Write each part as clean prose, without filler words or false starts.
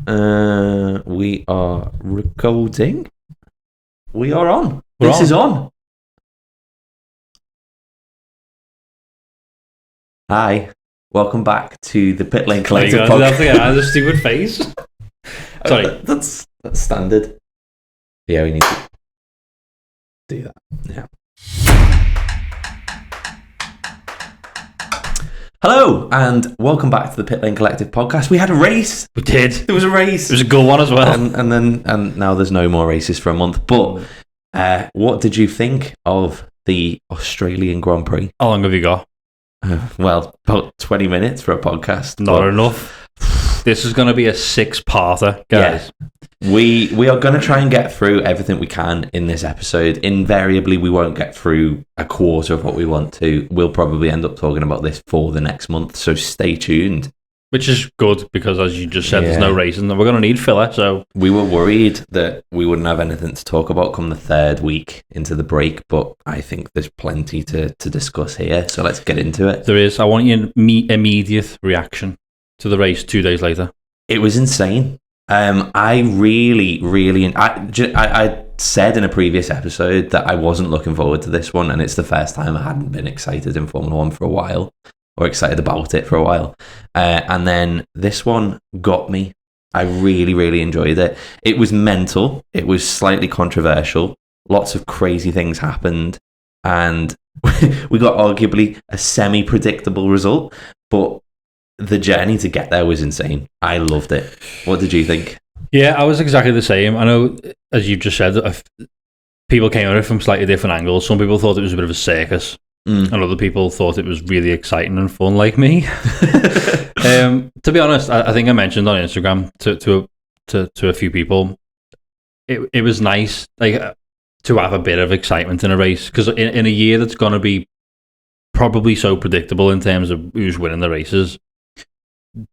We are recording. We are on. We're This on. is on. Hi. Welcome back to the Pitlane Collective Podcast. That's a stupid face. Sorry. That's standard. Yeah, we need to do that. Yeah. Hello, and welcome back to the Pitlane Collective Podcast. We had a race. We did. There was a race. It was a good one as well. And now there's no more races for a month. But what did you think of the Australian Grand Prix? How long have you got? Well, about 20 minutes for a podcast. Not enough. This is going to be a 6-parter, guys. Yeah. We are going to try and get through everything we can in this episode. Invariably, we won't get through a quarter of what we want to. We'll probably end up talking about this for the next month, so stay tuned. Which is good because, as you just said, there's no racing and we're going to need filler. So we were worried that we wouldn't have anything to talk about come the third week into the break, but I think there's plenty to discuss here. So let's get into it. There is. I want your immediate reaction to the race 2 days later. It was insane. I said in a previous episode that I wasn't looking forward to this one, and it's the first time I hadn't been excited in Formula One for a while, or excited about it for a while. And then this one got me. I really, really enjoyed it. It was mental. It was slightly controversial. Lots of crazy things happened, and we got arguably a semi-predictable result, but the journey to get there was insane. I loved it. What did you think? Yeah, I was exactly the same. I know, as you just said, people came at it from slightly different angles. Some people thought it was a bit of a circus, and other people thought it was really exciting and fun, like me. To be honest, I think I mentioned on Instagram to a few people, it was nice to have a bit of excitement in a race, because in a year that's going to be probably so predictable in terms of who's winning the races,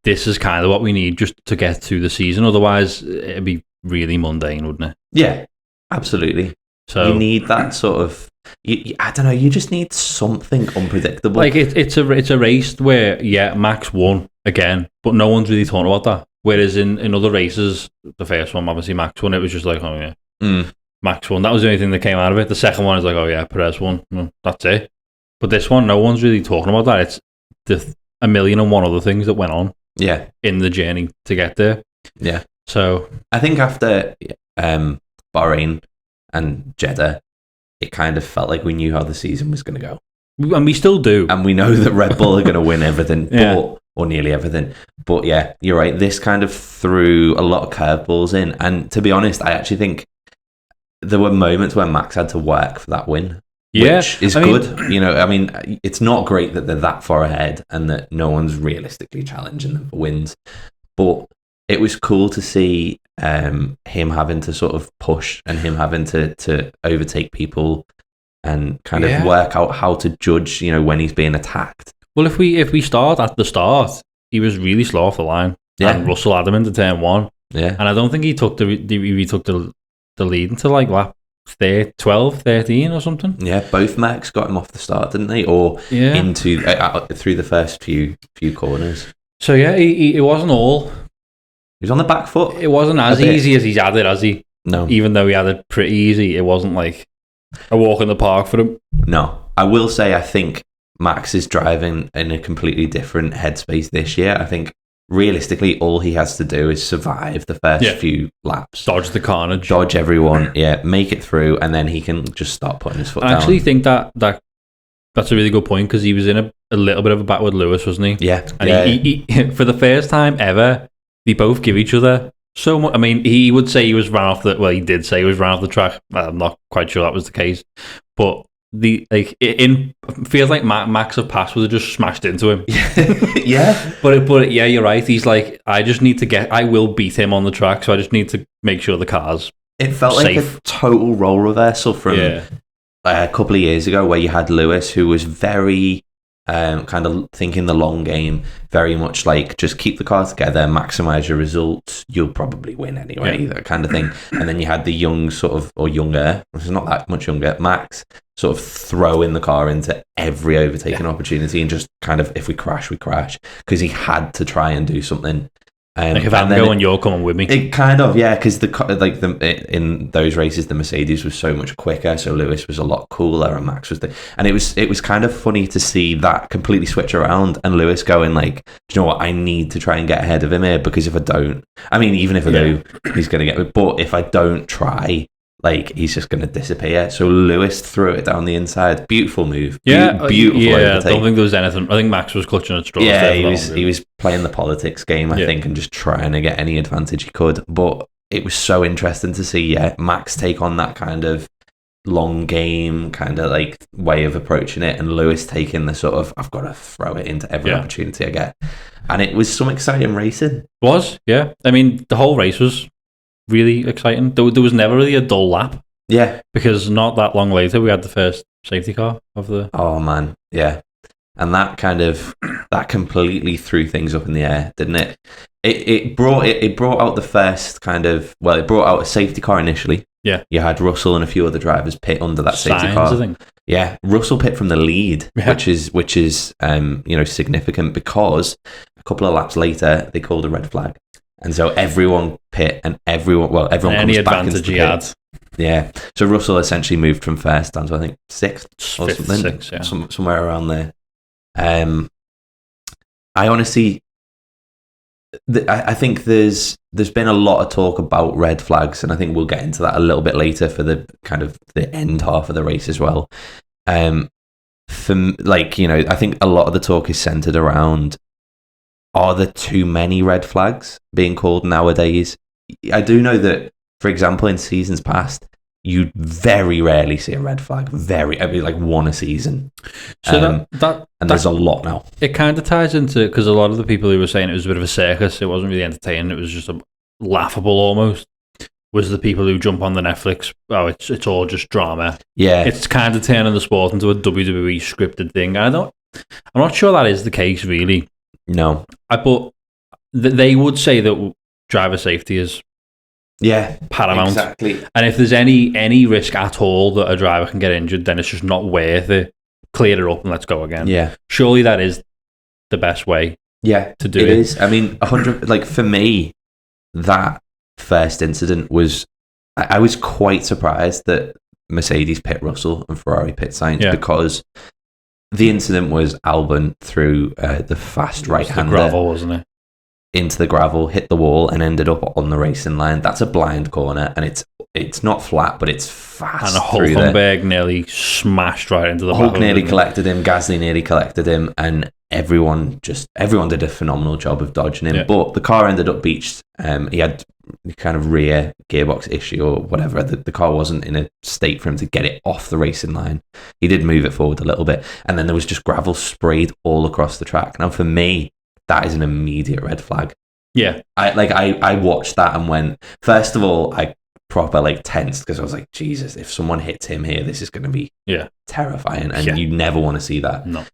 this is kind of what we need just to get through the season. Otherwise, it'd be really mundane, wouldn't it? Yeah, absolutely. So you need that sort of. I don't know. You just need something unpredictable. Like it's a race where Max won again, but no one's really talking about that. Whereas in other races, the first one obviously Max won. It was just like, oh yeah, Max won. That was the only thing that came out of it. The second one is like, oh yeah, Perez won. That's it. But this one, no one's really talking about that. It's the 1,000,001 other things that went on in the journey to get there. Yeah. So I think after Bahrain and Jeddah, it kind of felt like we knew how the season was going to go. And we still do. And we know that Red Bull are going to win everything, or nearly everything. But yeah, you're right. This kind of threw a lot of curveballs in. And to be honest, I actually think there were moments where Max had to work for that win. Which is good. It's not great that they're that far ahead and that no one's realistically challenging them for wins. But it was cool to see him having to sort of push and him having to overtake people and kind of work out how to judge, when he's being attacked. Well, if we start at the start, he was really slow off the line. Yeah. And Russell had him into turn 1. Yeah. And I don't think he took the lead until like lap 12, 13 or something. Yeah, both Max got him off the start, didn't they? Or into through the first few corners. So yeah, it wasn't all. He was on the back foot. It wasn't as easy as he's had it, has he? No. Even though he had it pretty easy, it wasn't like a walk in the park for him. No. I will say I think Max is driving in a completely different headspace this year. I think realistically, all he has to do is survive the first few laps. Dodge the carnage. Dodge everyone, make it through, and then he can just start putting his foot down. I actually think that's a really good point, because he was in a little bit of a battle with Lewis, wasn't he? Yeah. And he for the first time ever, they both give each other so much. I mean, he would say he was ran off he did say he was ran off the track. I'm not quite sure that was the case. But it feels like Max of Pass would have just smashed into him. Yeah. But you're right. He's like, I will beat him on the track, so I just need to make sure the car's It felt safe. like a total role reversal from a couple of years ago, where you had Lewis, who was very kind of thinking the long game, very much like just keep the car together, maximize your results, you'll probably win anyway, that kind of thing. And then you had the young or younger, which is not that much younger, Max, sort of throwing the car into every overtaking opportunity and just kind of, if we crash, we crash, because he had to try and do something Like if I'm going, you're coming with me. It kind of, yeah, because in those races, the Mercedes was so much quicker, so Lewis was a lot cooler, and Max was and it was kind of funny to see that completely switch around, and Lewis going like, do you know what, I need to try and get ahead of him here, because if I don't, I mean, even if I do, he's going to get, but if I don't try, like, he's just going to disappear. So Lewis threw it down the inside. Beautiful move. Beautiful. Yeah, overtake. I don't think there was anything. I think Max was clutching at straws. Yeah, he was playing the politics game, I think, and just trying to get any advantage he could. But it was so interesting to see, Max take on that kind of long game kind of like way of approaching it, and Lewis taking the sort of, I've got to throw it into every opportunity I get. And it was some exciting racing. Yeah. I mean, the whole race was really exciting. There was never really a dull lap. Yeah. Because not that long later, we had the first safety car of the... Oh, man. Yeah. And that completely threw things up in the air, didn't it? It brought out the first kind of... Well, it brought out a safety car initially. Yeah. You had Russell and a few other drivers pit under that safety car. I think. Yeah. Russell pit from the lead, which is significant, because a couple of laps later, they called a red flag. And so everyone pit, and everyone comes back into the pit. He had. Yeah. So Russell essentially moved from first down to, I think, sixth or something. Sixth, yeah. Somewhere around there. I honestly, I think there's been a lot of talk about red flags, and I think we'll get into that a little bit later for the kind of the end half of the race as well. I think a lot of the talk is centered around, are there too many red flags being called nowadays? I do know that, for example, in seasons past, you very rarely see a red flag. Like one a season. So there's a lot now. It kind of ties into, because a lot of the people who were saying it was a bit of a circus, it wasn't really entertaining, it was just laughable almost, was the people who jump on the Netflix, it's all just drama. Yeah. It's kind of turning the sport into a WWE scripted thing. I'm not sure that is the case, really. No. But they would say that driver safety is paramount. Exactly. And if there's any risk at all that a driver can get injured, then it's just not worth it. Clear it up and let's go again. Yeah. Surely that is the best way to do it. It is. I mean, 100, like for me, that first incident was, I was quite surprised that Mercedes pit Russell and Ferrari pit Sainz, because the incident was Albon through the fast right-hander. The gravel, wasn't it? Into the gravel, hit the wall, and ended up on the racing line. That's a blind corner, and it's not flat, but it's fast. And Hulkenberg nearly smashed right into the Hulk nearly collected him, Gasly nearly collected him, and everyone did a phenomenal job of dodging him. But the car ended up beached. He had kind of rear gearbox issue or whatever. The car wasn't in a state for him to get it off the racing line. He did move it forward a little bit, and then there was just gravel sprayed all across the track. Now, for me, that is an immediate red flag. Yeah. I watched that and went, first of all, I proper tensed, because I was like, Jesus, if someone hits him here, this is going to be terrifying, and you never want to see that. No.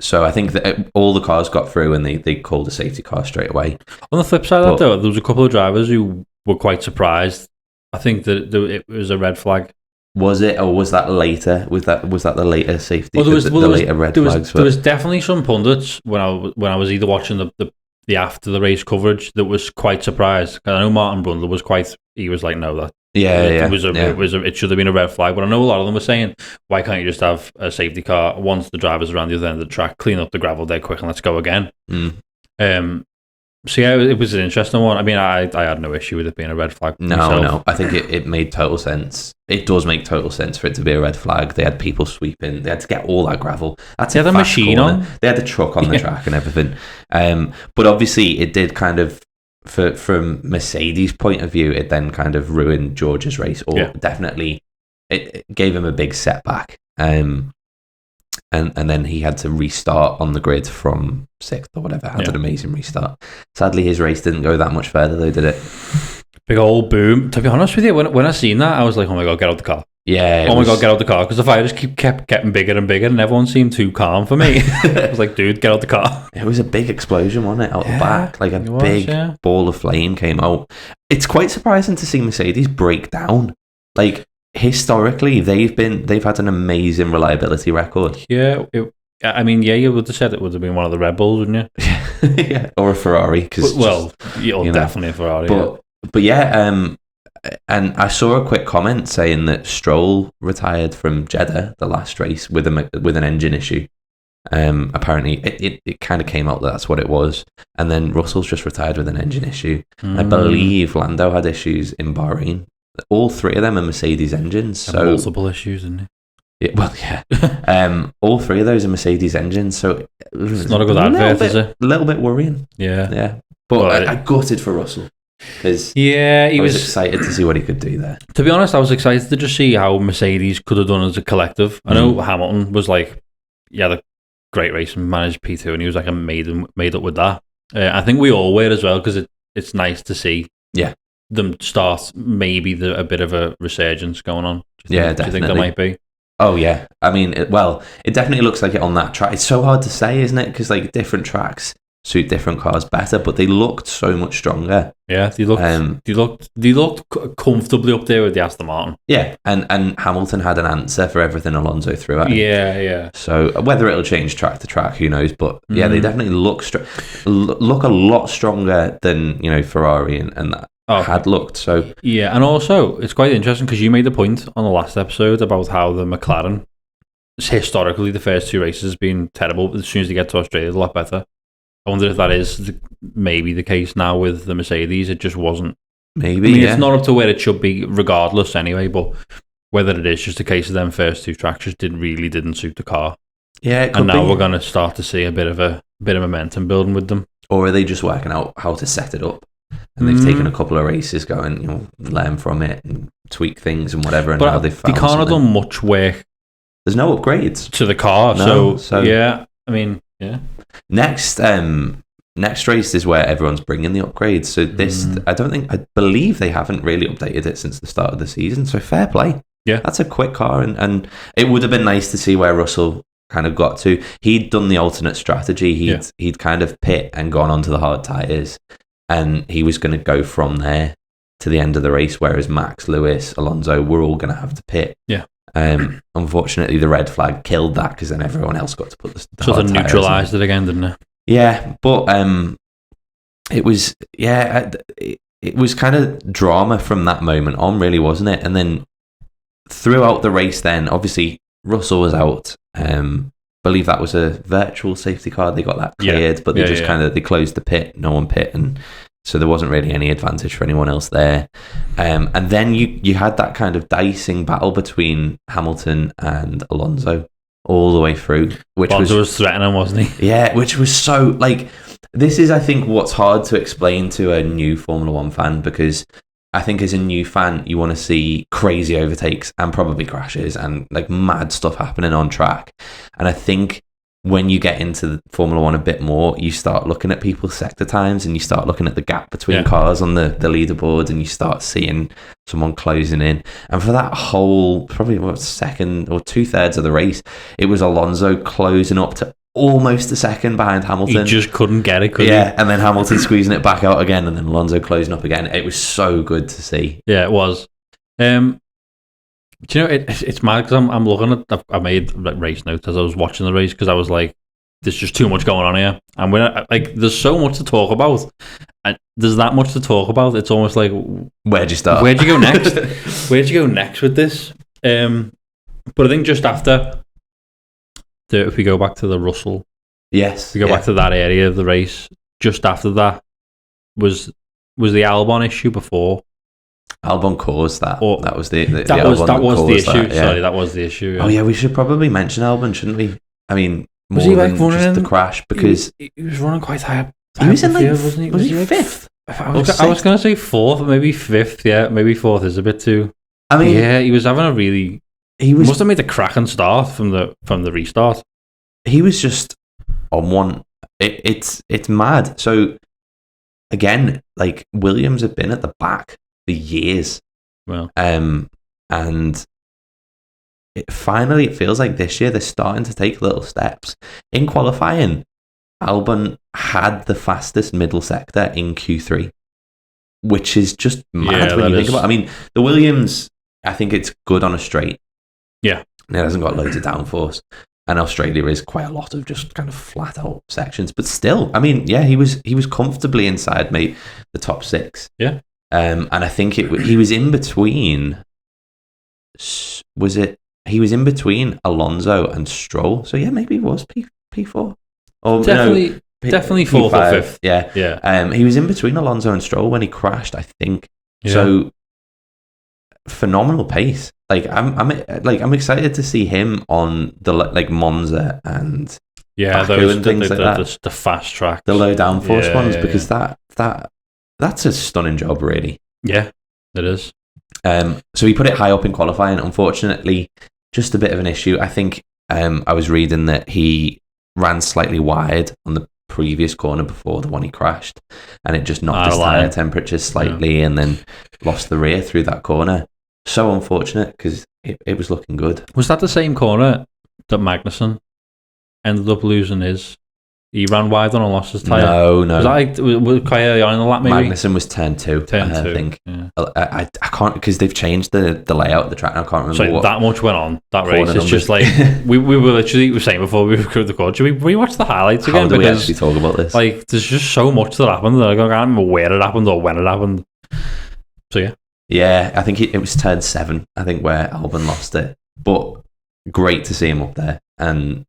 So I think that all the cars got through, and they called a safety car straight away. On the flip side of that, though, there was a couple of drivers who were quite surprised. I think that it was a red flag. Was it, or was that later? Was that the later safety? Well, the later red flags. There was definitely some pundits when I was either watching the after the race coverage that was quite surprised. Because I know Martin Brundle was quite. He was like, no, that it should have been a red flag. But I know a lot of them were saying, why can't you just have a safety car once the driver's around the other end of the track, clean up the gravel dead quick, and let's go again. So it was an interesting one. I mean, I had no issue with it being a red flag. No, I think it made total sense. It does make total sense for it to be a red flag. They had people sweeping. They had to get all that gravel. They had a machine on. They had the truck on the track and everything. But obviously, it did kind of, from Mercedes' point of view, it then kind of ruined George's race, or definitely it gave him a big setback. And then he had to restart on the grid from sixth or whatever. Had an amazing restart. Sadly, his race didn't go that much further, though, did it? Big old boom. To be honest with you, when I seen that, I was like, oh my God, get out the car. Yeah. Oh my God, get out the car. Because the fire just kept getting bigger and bigger, and everyone seemed too calm for me. I was like, dude, get out the car. It was a big explosion, wasn't it? Out the back. Like a big ball of flame came out. It's quite surprising to see Mercedes break down. Like, historically, they've had an amazing reliability record. Yeah, I mean, yeah, you would have said it would have been one of the Red Bulls, wouldn't you? Yeah, or a Ferrari. Definitely a Ferrari. But yeah, and I saw a quick comment saying that Stroll retired from Jeddah, the last race, with an engine issue. Apparently, it kind of came out that that's what it was, and then Russell's just retired with an engine issue. I believe Lando had issues in Bahrain. All three of them are Mercedes engines, so multiple issues, isn't it? Yeah. All three of those are Mercedes engines, so it's not a good advert, is it? A little bit worrying. Yeah. But I gutted for Russell because I was excited to see what he could do there. To be honest, I was excited to just see how Mercedes could have done as a collective. I know Hamilton was like, the great race and managed P2, and he was like made up with that. I think we all were as well because it's nice to see them start maybe a bit of a resurgence going on. Do you think there might be? Oh yeah, I mean, it definitely looks like it on that track. It's so hard to say, isn't it? Because like different tracks suit different cars better, but they looked so much stronger. Yeah, they looked comfortably up there with the Aston Martin. Yeah, and Hamilton had an answer for everything Alonso threw at him. Yeah. So whether it'll change track to track, who knows? But yeah, they definitely look a lot stronger than Ferrari and that. Had looked. So yeah, and also it's quite interesting because you made a point on the last episode about how the McLaren, historically the first two races has been terrible, but as soon as they get to Australia, it's a lot better. I wonder if that is maybe the case now with the Mercedes. It just wasn't. Maybe it's not up to where it should be, regardless anyway. But whether it is just a case of them first two tracks just didn't suit the car. Yeah, it could and now be. We're going to start to see a bit of momentum building with them. Or are they just working out how to set it up? And they've taken a couple of races, going, learn from it and tweak things and whatever. And but now they've found they can't have done much work. There's no upgrades to the car, so yeah. I mean, yeah. Next race is where everyone's bringing the upgrades. So this, I believe they haven't really updated it since the start of the season. So fair play. Yeah, that's a quick car, and it would have been nice to see where Russell kind of got to. He'd done the alternate strategy. He'd kind of pit and gone onto the hard tyres. And he was going to go from there to the end of the race, whereas Max, Lewis, Alonso were all going to have to pit. Yeah. Unfortunately, the red flag killed that because then everyone else got to put the so they neutralised it again, didn't it? Yeah, but it was it was kind of drama from that moment on, really, wasn't it? And then throughout the race, then obviously Russell was out. Believe that was a virtual safety car. They got that cleared, but they just kind of they closed the pit. No one pit, and so there wasn't really any advantage for anyone else there. And then you had that kind of dicing battle between Hamilton and Alonso all the way through, which was threatening, wasn't he? Yeah, which was so like this is I think what's hard to explain to a new Formula One fan, because I think as a new fan, you want to see crazy overtakes and probably crashes and like mad stuff happening on track. And I think when you get into Formula One a bit more, you start looking at people's sector times and you start looking at the gap between cars on the leaderboard, and you start seeing someone closing in. And for that whole, probably second or 2/3 of the race, it was Alonso closing up to almost a second behind Hamilton. He just couldn't get it, could he? Yeah, and then Hamilton squeezing it back out again, and then Alonso closing up again. It was so good to see. Yeah, it was. Do you know, it's mad because I'm looking at, I made race notes as I was watching the race because I was like, there's just too much going on here. And when there's so much to talk about, and there's that much to talk about, it's almost like, where'd you start? Where'd you go next? Where'd you go next with this? But I think just after, if we go back to the Russell, yes, we go back to that area of the race, just after that was the Albon issue before. Albon caused that. That was the issue. Sorry, that was the issue. Yeah. Oh yeah, we should probably mention Albon, shouldn't we? I mean, more was he than just the crash, because he was running quite high. He was in field, wasn't he? Was he fifth? I was going to say fourth, maybe fifth. Yeah, maybe fourth is a bit too. I mean, yeah, he was having a really. Must have made a cracking start from the restart. He was just on one. It's mad. So again, like Williams had been at the back for years. Well, and it feels like this year they're starting to take little steps. In qualifying, Albon had the fastest middle sector in Q3, which is just mad when you think about it. I mean, the Williams, I think it's good on a straight. Yeah. It hasn't got loads of downforce. And Australia is quite a lot of just kind of flat out sections, but still, I mean, yeah, he was comfortably inside the top 6. Yeah. And I think he was in between. Was it? He was in between Alonso and Stroll. So yeah, maybe it was P4. Or definitely 4th or 5th. Yeah. Yeah. He was in between Alonso and Stroll when he crashed, I think. Yeah. So phenomenal pace. Like I'm excited to see him on the Monza and those and things like that. The fast tracks, the low downforce ones, because that's a stunning job, really. Yeah, it is. So he put it high up in qualifying. Unfortunately, just a bit of an issue. I think I was reading that he ran slightly wide on the previous corner before the one he crashed, and it just knocked his tyre temperature slightly, and then lost the rear through that corner. So unfortunate, because it was looking good. Was that the same corner that Magnussen ended up losing his? He ran wide on and lost his tyre? No. Was quite early on in the lap, maybe? Magnussen was turn 2, I think. Yeah. I can't, because they've changed the layout of the track. I can't remember so that much went on that race. It's just like, we were literally saying before we recorded the call, should we rewatch the highlights again? How do we actually talk about this? Like, there's just so much that happened that I can't remember where it happened or when it happened. So yeah. Yeah, I think it was turn 7, I think, where Albon lost it. But great to see him up there. And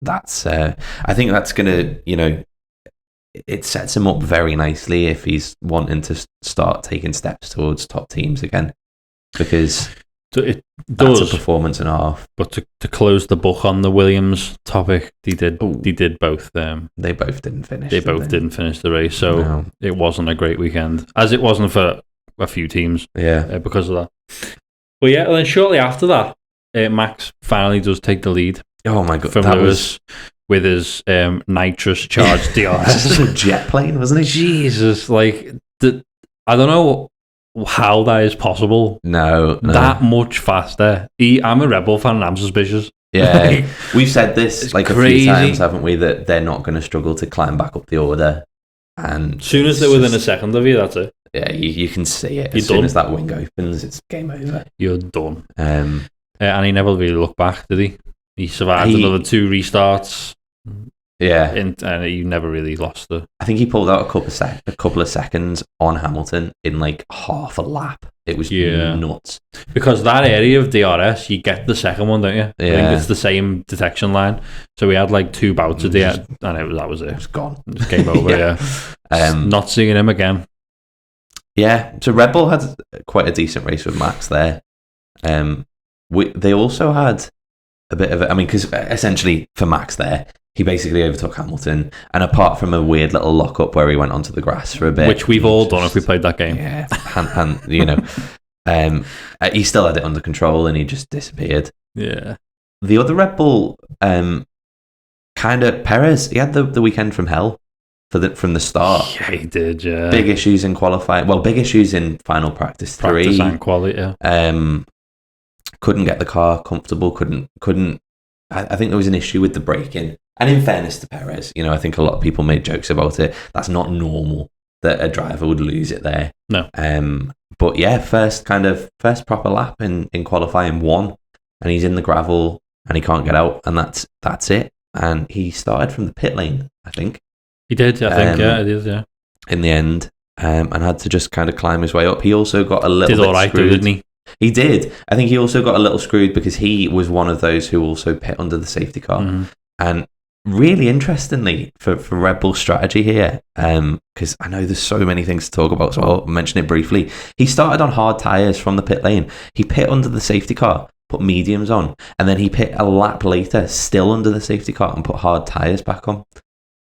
that's, I think that's going to, it sets him up very nicely if he's wanting to start taking steps towards top teams again. Because that's a performance and a half. But to close the book on the Williams topic, they did both. They both didn't finish. They both didn't finish the race. So It wasn't a great weekend, as it wasn't for a few teams, because of that. But yeah, and then shortly after that, Max finally does take the lead. Oh my god, from Lewis with his nitrous charged DRS. A jet plane, wasn't it? Jesus, like I don't know how that is possible. No, that much faster. I'm a Red Bull fan, and I'm suspicious. Yeah, we've said this like crazy. A few times, haven't we? That they're not going to struggle to climb back up the order. And as soon as they're within a second of you, that's it. Yeah, you can see it. As soon as that wing opens, it's game over. You're done. And he never really looked back, did he? He survived another 2 restarts. Yeah. And he never really lost the... I think he pulled out a couple of seconds on Hamilton in like half a lap. It was nuts. Because that area of DRS, you get the second one, don't you? Yeah. I think it's the same detection line. So we had like 2 bouts of DRS, and that was it. It was gone. It was game over, not seeing him again. Yeah, so Red Bull had quite a decent race with Max there. They also had a bit of because essentially for Max there, he basically overtook Hamilton, and apart from a weird little lock-up where he went onto the grass for a bit, which we've all done if we played that game. Yeah, he still had it under control, and he just disappeared. Yeah. The other Red Bull, Perez, he had the weekend from hell from the start. Yeah, he did. Yeah, big issues in qualifying. Well, big issues in final practice 3. Practice and quality. Yeah. Couldn't get the car comfortable. Couldn't. I think there was an issue with the braking. And in fairness to Perez, I think a lot of people made jokes about it. That's not normal that a driver would lose it there. No. But yeah, first proper lap in qualifying 1, and he's in the gravel and he can't get out, and that's it. And he started from the pit lane, I think. He did, I think. Yeah, it is. Yeah. In the end, and had to just kind of climb his way up. He also got a little bit screwed. Didn't he? He did. I think he also got a little screwed because he was one of those who also pit under the safety car. Mm-hmm. And really interestingly for Red Bull's strategy here, because I know there's so many things to talk about, so I'll mention it briefly. He started on hard tyres from the pit lane. He pit under the safety car, put mediums on, and then he pit a lap later, still under the safety car, and put hard tyres back on.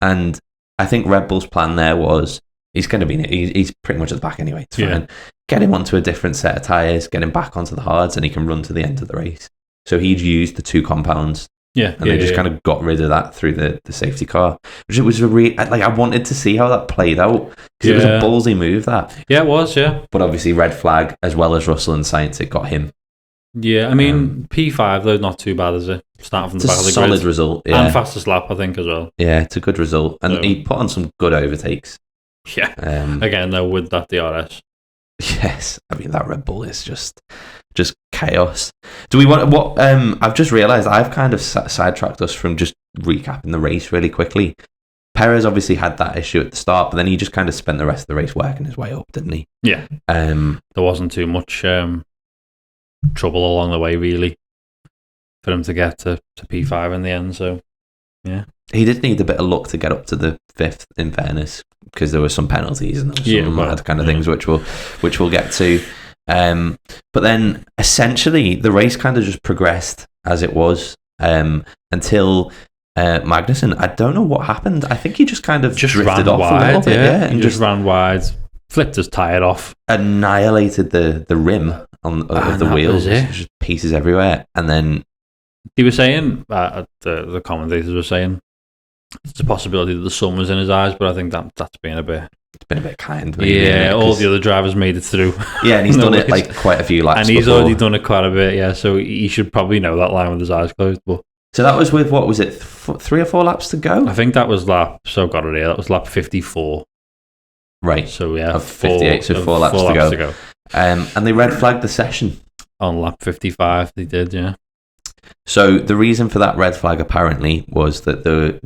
And I think Red Bull's plan there was, he's pretty much at the back anyway. It's fine. Get him onto a different set of tyres, get him back onto the hards, and he can run to the end of the race. So he'd used the 2 compounds. Yeah. And they just kind of got rid of that through the safety car. Which it was I wanted to see how that played out. Because it was a ballsy move, that. Yeah, it was, yeah. But obviously red flag, as well as Russell and Sainz, it got him. Yeah, I mean, P5 though, not too bad, is it? Starting from the back of the grid. It's a solid result, yeah. And fastest lap, I think, as well. Yeah, it's a good result. And he put on some good overtakes. Yeah. Again, though, with that DRS. Yes, I mean that Red Bull is just chaos. Do we want what? I've just realised I've kind of sidetracked us from just recapping the race really quickly. Perez obviously had that issue at the start, but then he just kind of spent the rest of the race working his way up, didn't he? Yeah. There wasn't too much trouble along the way, really, for him to get to P5 in the end. So, yeah. He did need a bit of luck to get up to the 5th, in fairness, because there were some penalties and there were some mad kind of things, which we'll get to. But then, essentially, the race kind of just progressed as it was until... Magnussen, I don't know what happened. I think he just kind of drifted off wide, a little bit, and just ran wide, flipped his tyre off, annihilated the rim of the wheels, just pieces everywhere. And then he was saying, the commentators were saying, it's a possibility that the sun was in his eyes, but I think that's been a bit. It's been a bit kind. Maybe, all the other drivers made it through. Yeah, and he's done it like quite a few laps. And he's already done it quite a bit. Yeah, so he should probably know that line with his eyes closed, but. So that was with, what was it, 3 or 4 laps to go? I think that was lap 54. Right. So, yeah. Of 58, so 4 laps to go. And they red flagged the session. On lap 55, they did, yeah. So the reason for that red flag, apparently, was that the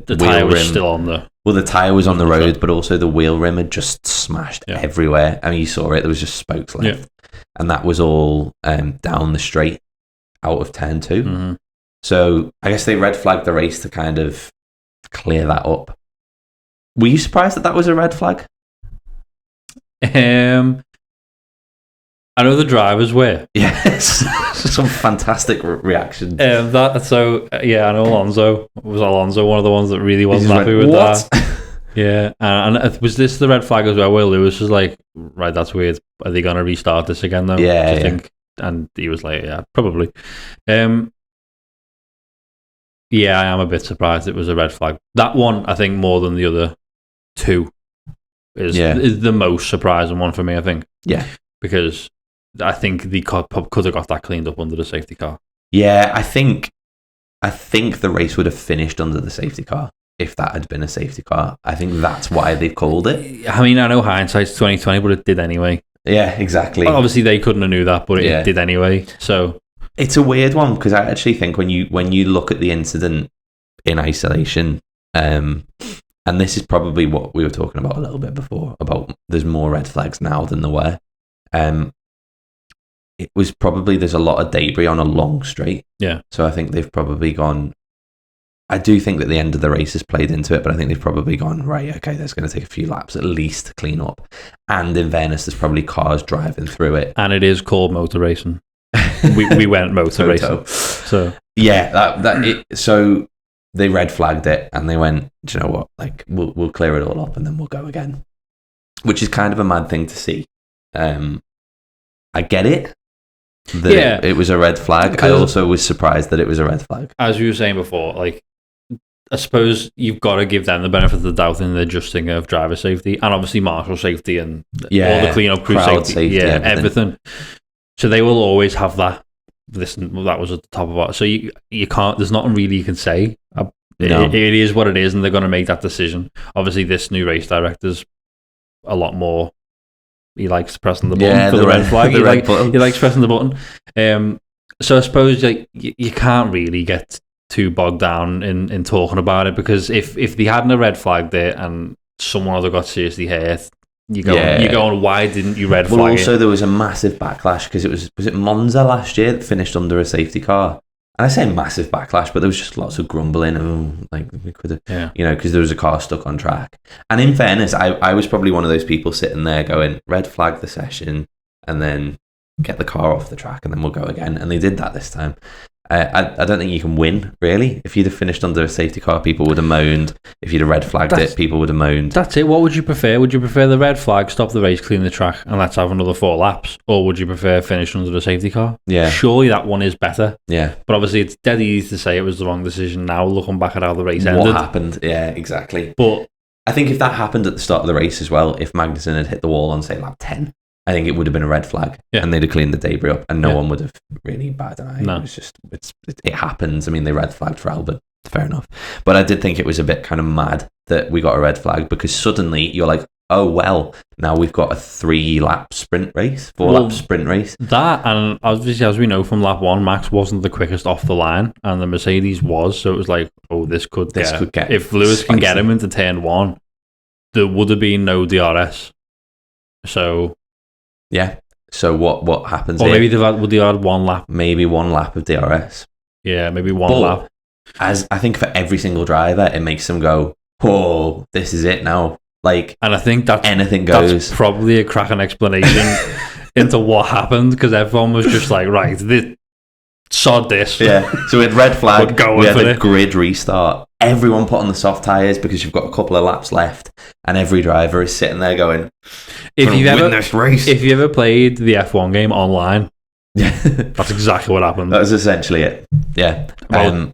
wheel tyre was rim, still on the... Well, the tyre was on the road, but also the wheel rim had just smashed everywhere. I mean, you saw it, there was just spokes left. Yeah. And that was all down the straight out of turn 2. Mm-hmm. So I guess they red flagged the race to kind of clear that up. Were you surprised that was a red flag? I know the drivers were. Yes, some fantastic reactions. I know Alonso was one of the ones that really wasn't happy with that. Yeah, and was this the red flag as well? Where Lewis was like, right, that's weird. Are they going to restart this again though? Yeah, do you think? And he was like, yeah, probably. Yeah, I am a bit surprised it was a red flag. That one, I think, more than the other 2, is the most surprising one for me, I think. Yeah. Because I think the could have got that cleaned up under the safety car. Yeah, I think the race would have finished under the safety car if that had been a safety car. I think that's why they called it. I mean, I know hindsight's 2020, but it did anyway. Yeah, exactly. Obviously, they couldn't have knew that, but it did anyway. So... It's a weird one because I actually think when you look at the incident in isolation, and this is probably what we were talking about a little bit before, about there's more red flags now than there were. It was probably there's a lot of debris on a long straight. Yeah. So I think they've probably gone. I do think that the end of the race has played into it, but I think they've probably gone, right, okay, there's going to take a few laps at least to clean up. And in fairness, there's probably cars driving through it. And it is called motor racing. we went motor racing. So yeah, so they red flagged it and they went, do you know what? Like we'll clear it all up and then we'll go again, which is kind of a mad thing to see. I get it. It was a red flag. I also was surprised that it was a red flag. As you were saying before, like I suppose you've got to give them the benefit of the doubt in the adjusting of driver safety and obviously marshal safety and all the cleanup crew safety, everything. So they will always have that. That was at the top of it. So you can't. There's nothing really you can say. It is what it is, and they're going to make that decision. Obviously, this new race director's a lot more. He likes pressing the button for the red flag. He likes pressing the button. So I suppose you can't really get too bogged down in talking about it because if they hadn't a red flag there and someone other got seriously hurt. You're going, why didn't you red flag Well, also there was a massive backlash because was it Monza last year that finished under a safety car? And I say massive backlash, but there was just lots of grumbling. Like we could have, because there was a car stuck on track. And in fairness, I was probably one of those people sitting there going, red flag the session and then get the car off the track and then we'll go again. And they did that this time. I don't think you can win, really. If you'd have finished under a safety car, people would have moaned. If you'd have red flagged it, people would have moaned. That's it. What would you prefer? Would you prefer the red flag, stop the race, clean the track, and let's have another 4 laps? Or would you prefer finish under the safety car? Yeah. Surely that one is better. Yeah. But obviously it's dead easy to say it was the wrong decision now, looking back at how the race ended. What happened? Yeah, exactly. But I think if that happened at the start of the race as well, if Magnussen had hit the wall on, say, lap 10, I think it would have been a red flag, and they'd have cleaned the debris up, and no one would have really batted an eye. No. It was just it happens. I mean, they red flagged for Albert, fair enough, but I did think it was a bit kind of mad that we got a red flag because suddenly you're like, oh, well, now we've got a 4-lap sprint race. That, and obviously, as we know from lap 1, Max wasn't the quickest off the line, and the Mercedes was, so it was like, oh, this could get if Lewis can get him into turn 1, there would have been no DRS. So... yeah. So what happens or here? Maybe they had 1 lap. Maybe 1 lap of DRS. Yeah, maybe 1 lap. As I think for every single driver, it makes them go, "Oh, this is it now." Like, and I think anything goes. That's probably a cracking explanation into what happened, because everyone was just like, "Right, sod this." Yeah. So with red flag, we had a grid restart. Everyone put on the soft tyres because you've got a couple of laps left, and every driver is sitting there going, "If you ever played the F1 game online." That's exactly what happened. That was essentially it. Yeah.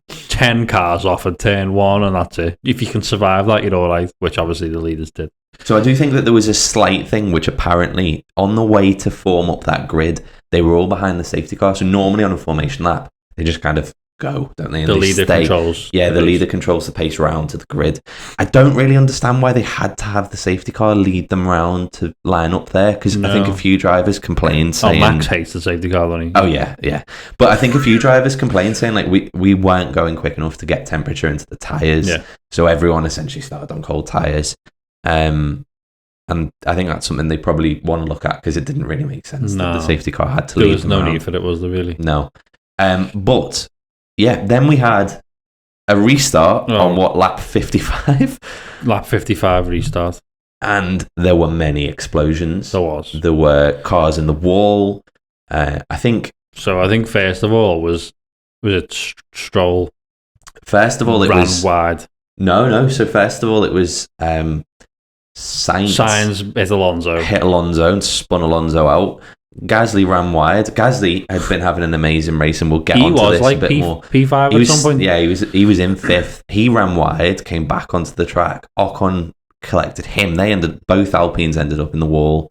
10 cars off at turn 1, and that's it. If you can survive that, you're all right, which obviously the leaders did. So I do think that there was a slight thing which apparently, on the way to form up that grid, they were all behind the safety car. So normally on a formation lap, they just kind of go, don't they? And the leader controls. Yeah, the leader controls the pace round to the grid. I don't really understand why they had to have the safety car lead them round to line up there, because I think a few drivers complained saying... Max hates the safety car, doesn't he? Oh, yeah. But I think a few drivers complained saying, like, we weren't going quick enough to get temperature into the tyres. Yeah. So everyone essentially started on cold tyres. And I think that's something they probably want to look at, because it didn't really make sense that the safety car had to lead them round. There was no need for it, was there, really? No. But... yeah, then we had a restart on lap 55? Lap 55 restart. And there were many explosions. There was. There were cars in the wall. I think first of all was it Stroll? First of all, it was... ran wide. No. So first of all, it was Sainz hit Alonso. And spun Alonso out. Gasly ran wide. Gasly had been having an amazing race, and we'll get onto this a bit more. P5 at some point. Yeah, he was in 5th. He ran wide, came back onto the track. Ocon collected him. Both Alpines ended up in the wall.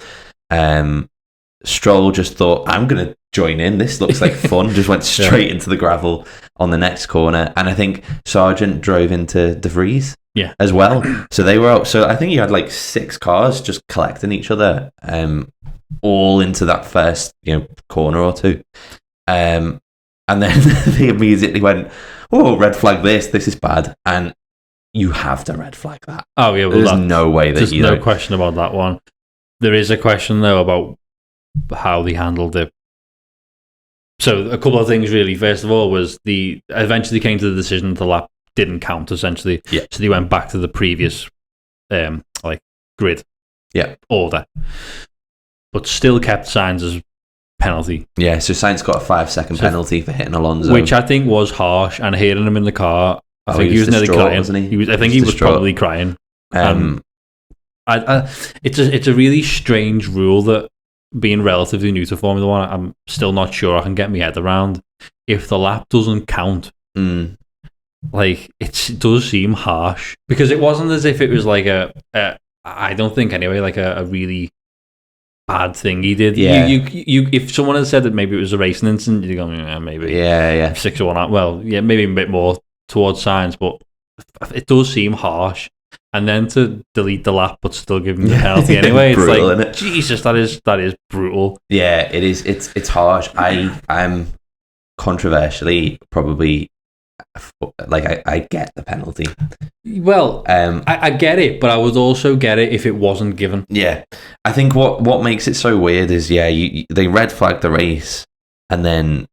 Stroll just thought, I'm going to join in. This looks like fun. Just went straight into the gravel on the next corner. And I think Sargent drove into De Vries as well. So they were out. So I think you had like 6 cars just collecting each other. All into that first, corner or two, and then they immediately went, "Oh, red flag this is bad," and you have to red flag that. Oh yeah, there's no way that there's no question about that one. There is a question though about how they handled it. So a couple of things really. First of all, was eventually came to the decision that the lap didn't count essentially. Yeah. So they went back to the previous grid order. But still kept Sainz's penalty. Yeah, so Sainz got a 5-second penalty for hitting Alonso, which I think was harsh. And hearing him in the car, I think he was nearly crying. Wasn't he? I think he was probably crying. It's a really strange rule that, being relatively new to Formula One, I'm still not sure I can get my head around. If the lap doesn't count, like it does seem harsh, because it wasn't as if it was like I don't think anyway, like a really bad thing he did. Yeah. You if someone had said that maybe it was a racing incident, you'd go, maybe. Yeah. 6-1 out. Well, yeah, maybe a bit more towards Sainz, but it does seem harsh. And then to delete the lap but still give him the penalty anyway. It's brutal, like, isn't it? Jesus, that is brutal. Yeah, it is. It's harsh. I'm controversially probably like I get the penalty. Well, I get it, but I would also get it if it wasn't given. Yeah, I think what makes it so weird is they red flagged the race and then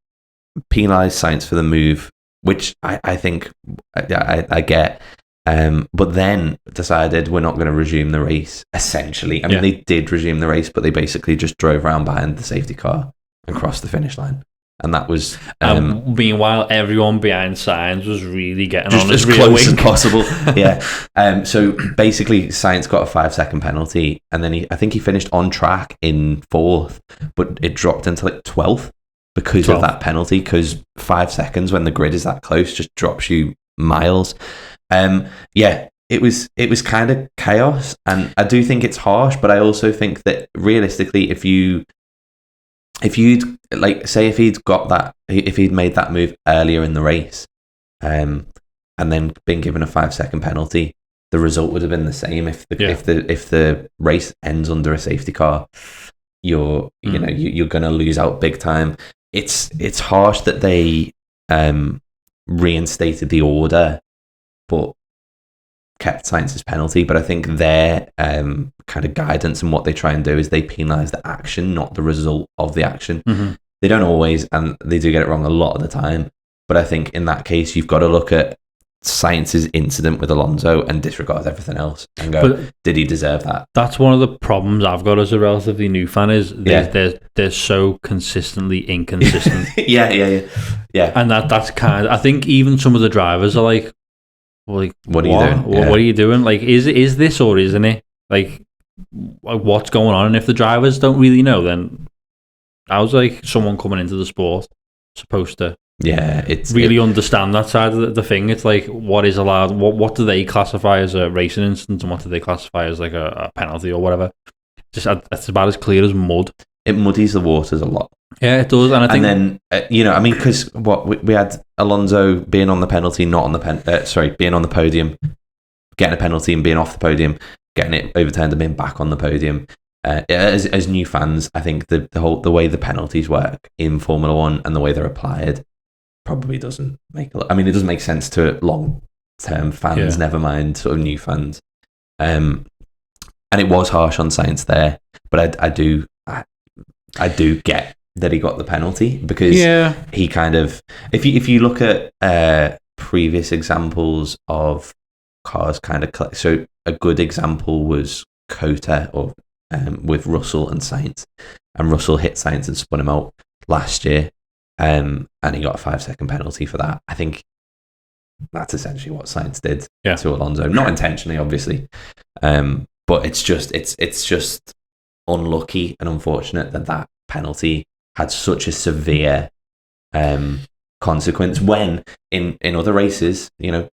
penalised Sainz for the move, which I think I get. But then decided we're not going to resume the race, essentially. I mean, they did resume the race, but they basically just drove around behind the safety car and crossed the finish line. And that was... meanwhile, everyone behind Sainz was really getting just on as close as possible. Yeah. So basically, Sainz got a 5-second penalty, and then I think he finished on track in 4th, but it dropped into like 12th because of that penalty, because 5 seconds when the grid is that close just drops you miles. It was kind of chaos, and I do think it's harsh, but I also think that realistically, if he'd made that move earlier in the race, and then been given a 5-second penalty, the result would have been the same. If the race ends under a safety car, you're going to lose out big time. It's harsh that they reinstated the order, but kept Sainz's penalty. But I think their kind of guidance and what they try and do is they penalise the action, not the result of the action. Mm-hmm. They don't always, and they do get it wrong a lot of the time. But I think in that case, you've got to look at Sainz's incident with Alonso and disregard everything else and go, did he deserve that? That's one of the problems I've got as a relatively new fan is they're so consistently inconsistent. Yeah. And that's kind of, I think even some of the drivers are like, what are you doing? What are you doing? Like, is this or isn't it? Like, what's going on? And if the drivers don't really know, then I was like, someone coming into the sport supposed to understand that side of the thing. It's like, what is allowed? What do they classify as a racing incident, and what do they classify as like a penalty or whatever? Just it's about as clear as mud. It muddies the waters a lot. Yeah, it does. And I think, and then because we had Alonso being on the penalty, not on the being on the podium, getting a penalty and being off the podium, getting it overturned and being back on the podium. As new fans, I think the way the penalties work in Formula One and the way they're applied probably doesn't make it doesn't make sense to long-term fans, never mind sort of new fans. And it was harsh on Sainz there, but I do get that he got the penalty because he kind of, if you look at previous examples of cars kind of, so a good example was Cota or with Russell and Sainz, and Russell hit Sainz and spun him out last year. And he got a 5-second penalty for that. I think that's essentially what Sainz did to Alonso. Not intentionally, obviously, but it's just unlucky and unfortunate that penalty had such a severe consequence. When in other races,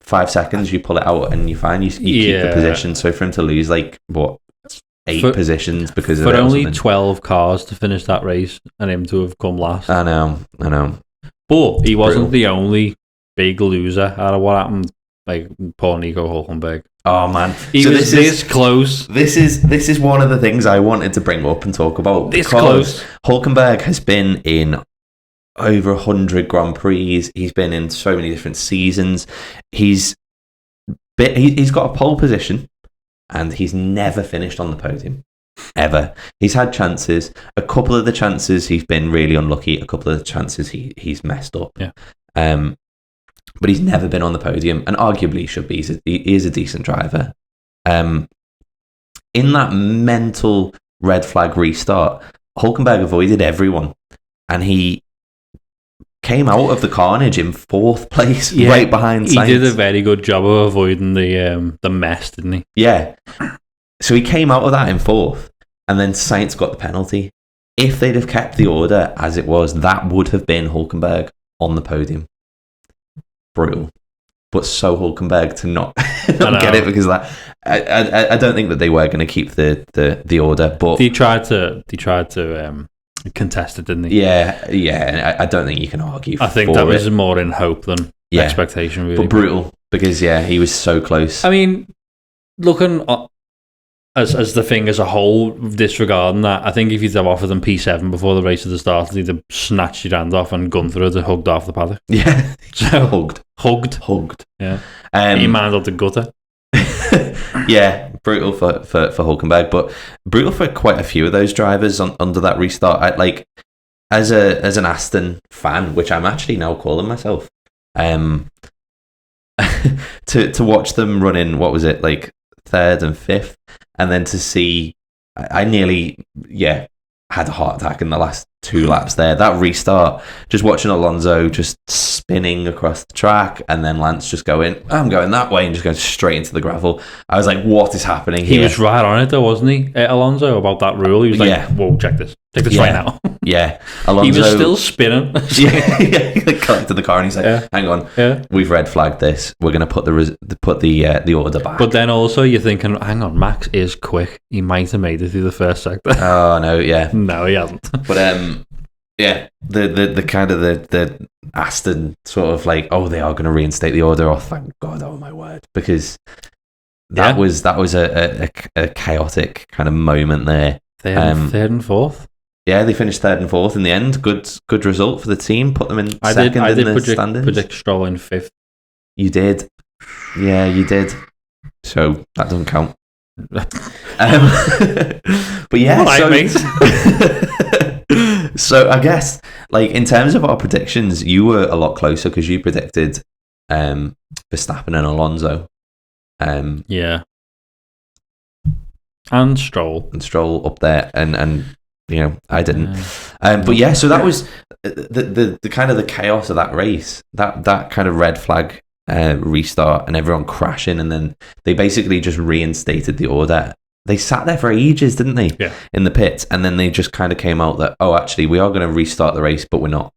5 seconds, you pull it out and you're fine. You keep the position. So for him to lose 8 positions because of it, for only 12 cars to finish that race and him to have come last. I know. But he wasn't the only big loser out of what happened. Like poor Nico Hulkenberg. Oh man, he was this close. This is one of the things I wanted to bring up and talk about. This close. Hulkenberg has been in over 100 Grand Prix. He's been in so many different seasons. He's got a pole position. And he's never finished on the podium, ever. He's had chances. A couple of the chances he's been really unlucky. A couple of the chances he's messed up. Yeah. But he's never been on the podium, and arguably should be. He is a decent driver. In that mental red flag restart, Hulkenberg avoided everyone, and he came out of the carnage in 4th place, right behind Sainz. He did a very good job of avoiding the mess, didn't he? Yeah. So he came out of that in 4th, and then Sainz got the penalty. If they'd have kept the order as it was, that would have been Hulkenberg on the podium. Brutal. But so Hulkenberg to not get it, because that I don't think that they were going to keep the order. But he tried to contest it, didn't he? Yeah. I don't think you can argue. I think that was more in hope than expectation, really. But brutal, because he was so close. I mean, looking as the thing as a whole, disregarding that, I think if you'd have offered them P7 before the race had started, he'd have snatched your hand off and Gunther had hugged off the paddock. Yeah, so hugged. Yeah, he managed the gutter. Yeah, brutal for Hulkenberg, but brutal for quite a few of those drivers under that restart. As an Aston fan, which I'm actually now calling myself, to watch them run in, what was it, 3rd and 5th, and then to see, I nearly had a heart attack in the last 2 laps there. That restart, just watching Alonso just spinning across the track, and then Lance just going, I'm going that way, and just going straight into the gravel. I was like, what is happening here? He was right on it though, wasn't he, Alonso, about that rule? He was like, whoa, check this right now. Yeah, Alonso, he was still spinning. He collected the car and he's like, hang on, we've red flagged this, we're going to put the order back. But then also you're thinking, hang on, Max is quick, he might have made it through the first sector. Oh no, no, he hasn't. But the kind of the Aston sort of they are going to reinstate the order. Oh, thank God! Oh my word! Because that was a chaotic kind of moment there. Third and fourth. Yeah, they finished third and fourth in the end. Good result for the team. Put them in second in the standings. Predict Stroll in fifth. You did. Yeah, you did. So that doesn't count. But yeah, so I guess like in terms of our predictions, you were a lot closer because you predicted Verstappen and Alonso. Yeah. And Stroll up there, and you know I didn't. But yeah, so that was the kind of the chaos of that race. That kind of red flag restart and everyone crashing, and then they basically just reinstated the order. They sat there for ages, didn't they? Yeah. In the pits, and then they just kind of came out that actually we are going to restart the race, but we're not.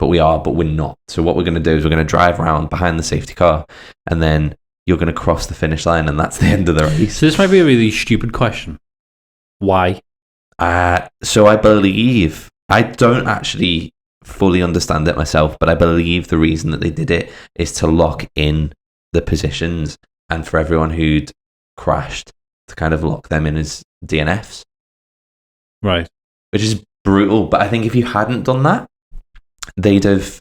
But we're not. So what we're going to do is we're going to drive around behind the safety car, and then you're going to cross the finish line, and that's the end of the race. So this might be a really stupid question. Why? So I believe, I don't actually fully understand it myself, but I believe the reason that they did it is to lock in the positions and for everyone who'd crashed to kind of lock them in as DNFs. Right. Which is brutal, but I think if you hadn't done that, they'd have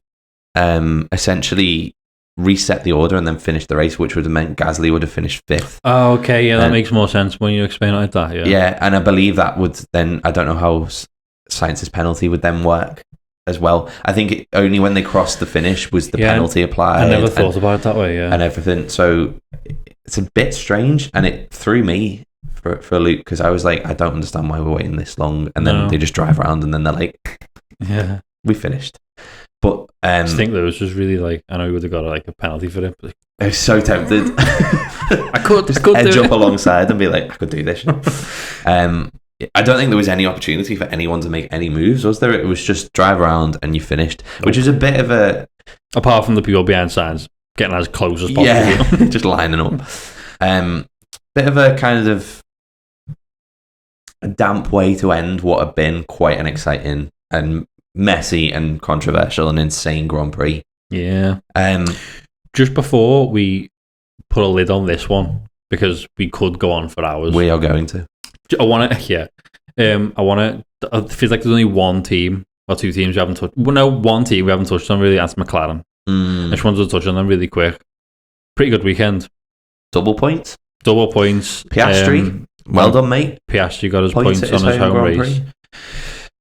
essentially reset the order and then finished the race, which would have meant Gasly would have finished fifth. Oh, okay, yeah, that makes more sense when you explain it like that, yeah. Yeah, and I believe that would then, I don't know how Sainz's penalty would then work as well. I think only when they crossed the finish was the penalty applied. I never thought about it that way, yeah. And everything, so it's a bit strange, and it threw me for a loop, because I was like, I don't understand why we're waiting this long, and then they just drive around, and then they're like, yeah, we finished. But I think Lewis was really like, I know he would have got like a penalty for it, but I was so tempted. I could edge up alongside and be like, I could do this. I don't think there was any opportunity for anyone to make any moves, was there? It was just drive around and you finished, which is a bit of a... Apart from the people behind signs, getting as close as possible. Yeah, just lining up. Bit of a kind of a damp way to end what had been quite an exciting and messy and controversial and insane Grand Prix. Yeah. Just before we put a lid on this one, because we could go on for hours. We are going to. I feel like there's only one team or two teams we haven't touched. Well, no, one team we haven't touched on really. That's McLaren. I just wanted to touch on them really quick. Pretty good weekend. Double points. Piastri. Well done, mate. Piastri got his points on his home race.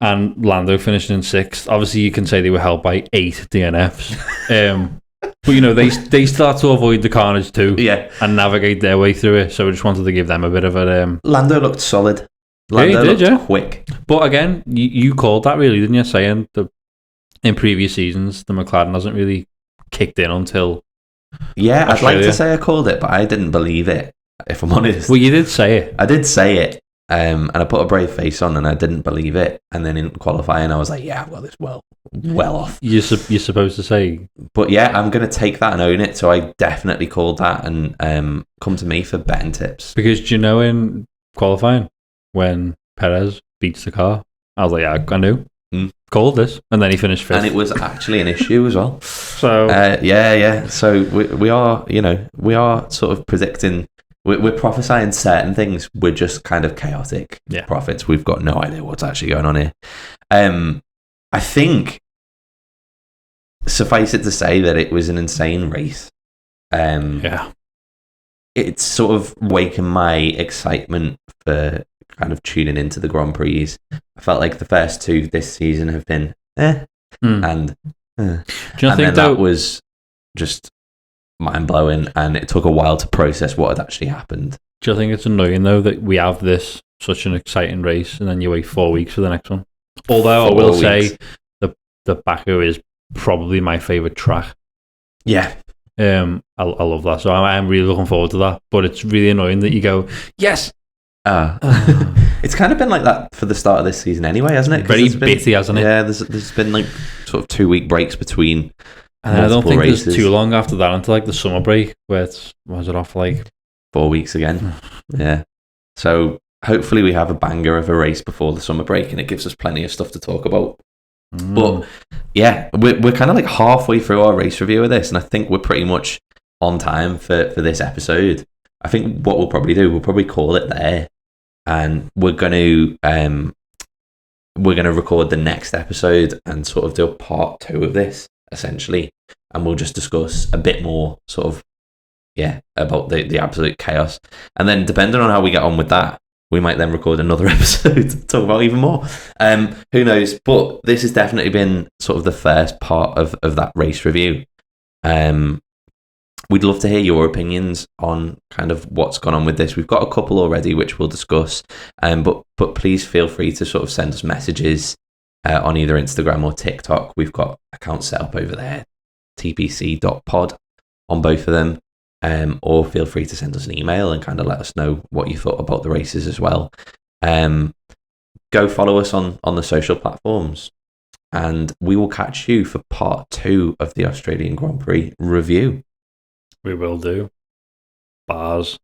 And Lando finished in sixth. Obviously, you can say they were held by 8 DNFs. But, you know, they still had to avoid the carnage too. Yeah. And navigate their way through it. So I just wanted to give them a bit of a... Lando looked solid. Lando looked quick. But again, you called that really, didn't you? Saying that in previous seasons, the McLaren hasn't really kicked in until Yeah, Australia. I'd like to say I called it, but I didn't believe it, if I'm honest. Well, you did say it. I did say it. And I put a brave face on and I didn't believe it. And then in qualifying, I was like, yeah, well, it's well off. You're supposed to say. But yeah, I'm going to take that and own it. So I definitely called that, and come to me for betting tips. Because do you know in qualifying, when Perez beats the car, I was like, yeah, I knew. Called this. And then he finished fifth. And it was actually an issue as well. So yeah. So we are, we are sort of predicting... We're prophesying certain things. We're just kind of chaotic prophets. We've got no idea what's actually going on here. I think, suffice it to say that it was an insane race. It's sort of wakened my excitement for kind of tuning into the Grand Prix. I felt like the first two this season have been and Do you not think that was just mind-blowing, and it took a while to process what had actually happened. Do you think it's annoying though that we have such an exciting race and then you wait 4 weeks for the next one? Although I will say the Baku is probably my favourite track. Yeah. I love that, so I'm really looking forward to that, but it's really annoying that you go, yes! It's kind of been like that for the start of this season anyway, hasn't it? Very bitty, hasn't it? Yeah, there's been like sort of 2 week breaks between. And I don't think races. there's too long after that until like the summer break, where was it off like 4 weeks again? Yeah. So hopefully we have a banger of a race before the summer break, and it gives us plenty of stuff to talk about. But yeah, we're kind of like halfway through our race review of this, and I think we're pretty much on time for this episode. I think what we'll probably do, we'll probably call it there, and we're going to record the next episode and sort of do a part 2 of this, essentially, and we'll just discuss a bit more sort of, about the absolute chaos. And then depending on how we get on with that, we might then record another episode to talk about even more. Who knows? But this has definitely been sort of the first part of that race review. We'd love to hear your opinions on kind of what's gone on with this. We've got a couple already, which we'll discuss. But please feel free to sort of send us messages on either Instagram or TikTok. We've got accounts set up over there, tpc.pod on both of them. Or feel free to send us an email and kind of let us know what you thought about the races as well. Go follow us on the social platforms, and we will catch you for part 2 of the Australian Grand Prix review. We will do. Bars.